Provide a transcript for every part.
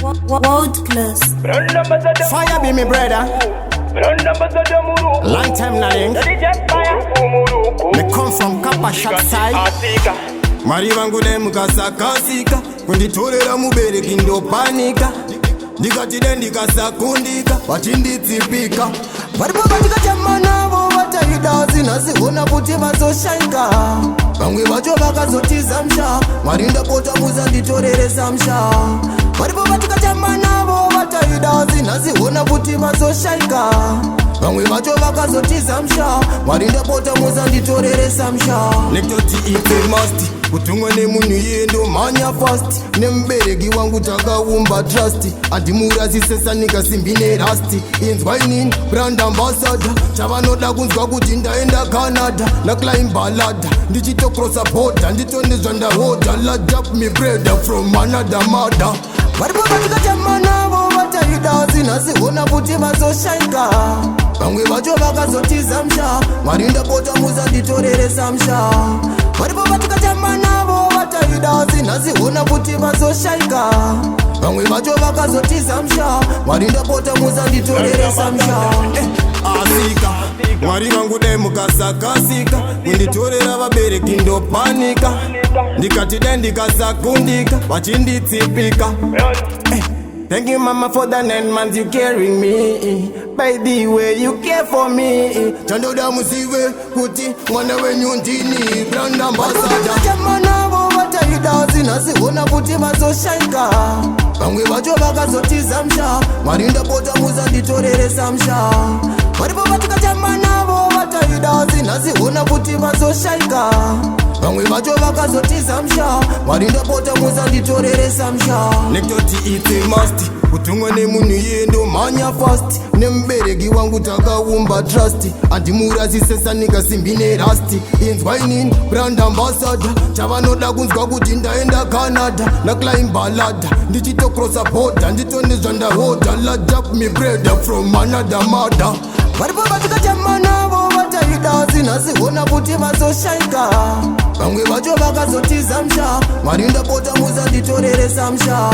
World class. Fire be me brother. Long time na link. Me come from Kappa shop side. Mari vangu dem kasakasika. Kunditolera mubereki ndo panika. Ndikatide ndikasakundika vachinditsipika varipo vatikachama navo vataida zinasiona kuti vazoshaika vamwe vacho vakazotiza msha Mwari ndapota muzanditoreresa msha varipo vatikachama navo vataida zinasiona kuti vazoshaika vamwe vacho vakazotiza msha Mwari ndapota muzanditoreresa msha nekutoti ife must kutungwa nemunhu yendo manya fast nemubereki wangu takaumba trust andimurasisesa nikasimbi nerasti inzwa inini brand ambassador chavanoda kunzwa kuti ndaenda Canada naklaimbalada ndichitokrosa boda nditonezva ndahoda ladap me brother from another mother varipo vatikachama navo vataida zinasiona kuti vazoshaika vamwe vacho vakazotiza msha Mwari ndapota muzanditoreresa msha varipo vatikachama navo vataida zinasiona kuti vazoshaika vamwe vacho vakazotiza msha Mwari ndapota muzanditoreresa msha asika Mwari vangu dai mukasakasika kunditorera vabereki ndopanika ndikati dai ndikasakundika vachinditsipika Thank you mama for the 9 months you carrying me By the way you care for me Chandoda musiwe kuti mwana wenyu ndini Brand ambassador Chama navo vataida zinasiona kuti vazoshaika vamwe vacho vakazotiza msha Mwari ndapota muzanditoreresa msha varipo vatikachama navo vataida zinasiona kuti vazoshaika vamwe vacho vakazotiza msha Mwari ndapota muzanditoreresa msha nekutoti ife must kutungwa nemunhu yendo manya fast nemubereki wangu takaumba trust andimurasisesa nikasimbi nerasti inzwa inini brand ambassador chavanoda kunzwa kuti ndaenda Canada naklaimbalada ndichitokrosa boda nditonezva ndahoda ladap me brother from another mother varipo vatikachama navo vataida zinasiona kuti vazoshaika vamwe vacho vakazotiza msha Mwari ndapota muzanditoreresa msha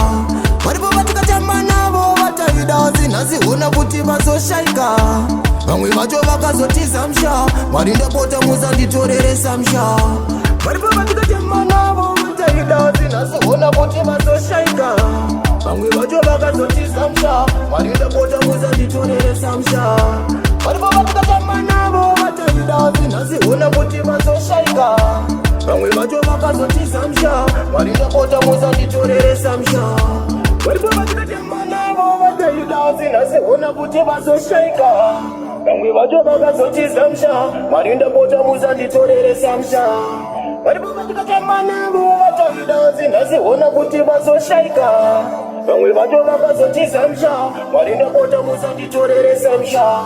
varipo vatikachama navo vataida zinasiona kuti vazoshaika vamwe vacho vakazotiza msha Mwari ndapota muzanditoreresa msha varipo vatikachama navo vataida zinasiona kuti vazoshaika vamwe vacho vakazotiza msha Mwari ndapota muzanditoreresa msha varipo vatikachama navo vataida zinasiona kuti vazoshaika vamwe vacho vakazotiza msha Mwari ndapota muzanditoreresa msha varipo vatikachama navo vataida zinasiona kuti vazoshaika vamwe vacho vakazotiza msha Mwari ndapota muzanditoreresa msha varipo vatikachama navo vataida zinasiona kuti vazoshaika vamwe vacho vakazotiza msha Mwari ndapota muzanditoreresa msha